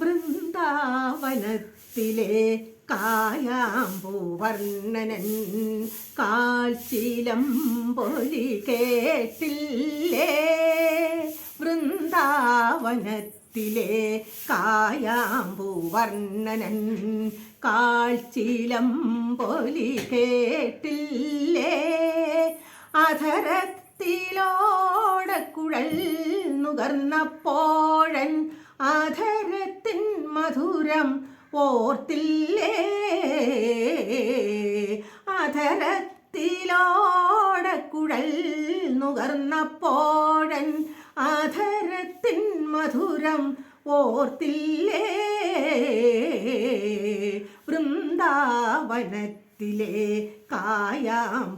വൃന്ദാവനത്തിലെ കായാമ്പൂവർണ്ണനൻ കാൽച്ചിലമ്പൊലി കേട്ടില്ലേ? വൃന്ദാവനത്തിലെ കായാമ്പൂവർണ്ണനൻ കാൽച്ചിലമ്പൊലി കേട്ടില്ലേ? അധരത്തിലോടക്കുഴൽ നുകർന്നപ്പോഴൻ അധരത്തിൻ മധുരം ഓർത്തില്ലേ? അധരത്തിലോടക്കുഴൽ നുകർന്നപ്പോഴൻ അധരത്തിൻ മധുരം ഓർത്തില്ലേ? വൃന്ദാവനത്തിലെ കായാമ്പൂവർണ്ണനൻ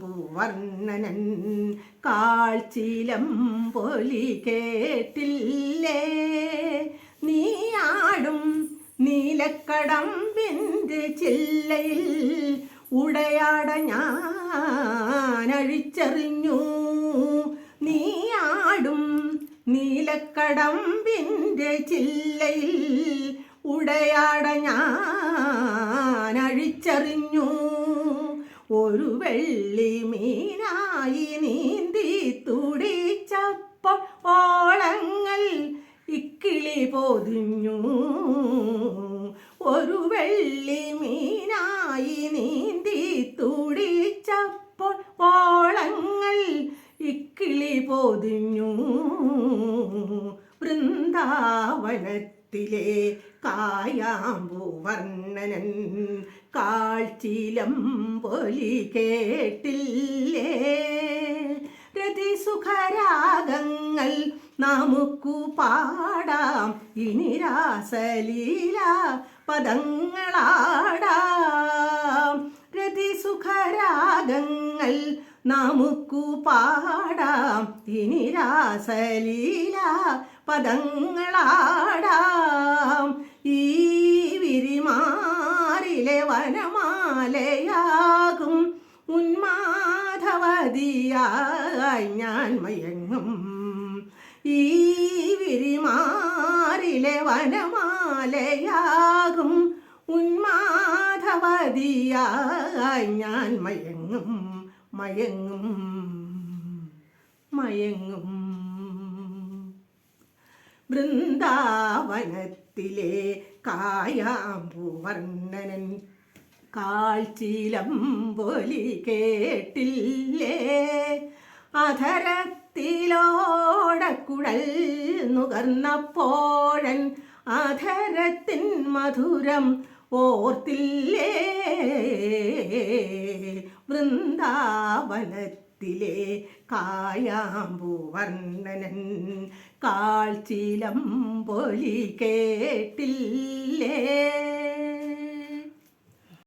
കാൽച്ചിലമ്പൊലി കേട്ടില്ലേ? നീയാടും നീലക്കടമ്പിൻ്റെ ചില്ലയിൽ ഉടയാട ഞാനഴിച്ചെറിഞ്ഞു. നീയാടും നീലക്കടമ്പിൻ്റെ ചില്ലയിൽ ഉടയാട ഞാനഴിച്ചെറിഞ്ഞു. ഒരു വെള്ളി മീനായി നീന്തി തുടിച്ചപ്പോൾ ഓളങ്ങൾ ഇക്കിളി പൊതിഞ്ഞു. ഒരു വെള്ളി മീനായി നീന്തി തുടിച്ചപ്പോൾ ഓളങ്ങൾ ഇക്കിളി പൊതിഞ്ഞു. വൃന്ദാവനത്തിലെ കായാമ്പൂവർണ്ണനൻ കാൽച്ചിലമ്പൊലി കേട്ടില്ലേ? രതിസുഖരാഗങ്ങൾ നമുക്കു പാടാം, ഇനി രാസലീല പദങ്ങളാടാം. രതിസുഖരാഗങ്ങൾ നമുക്കു പാടാം, ഇനി രാസലീല പദങ്ങളാടാം. ഈ വിരിമാറിലെ വനമാലയാകും ഉന്മാദവതിയായി ഞാൻ മയങ്ങും. ഈ വിരിമാറിലെ വനമാലയാകും ഉന്മാദവതിയായി ഞാൻ മയങ്ങും മയങ്ങും മയങ്ങും. വൃന്ദാവനത്തിലെ കായാമ്പൂവർണ്ണനൻ കാൽച്ചിലമ്പൊലി കേട്ടില്ലേ? അധരത്തിലോടക്കുഴൽ നുകർന്നപ്പോഴൻ അധരത്തിൻ മധുരം ഓർത്തില്ലേ? വൃന്ദാവനത്തിലെ കായാമ്പൂവർണ്ണനൻ കാൽച്ചിലമ്പൊലി കേട്ടില്ലേ?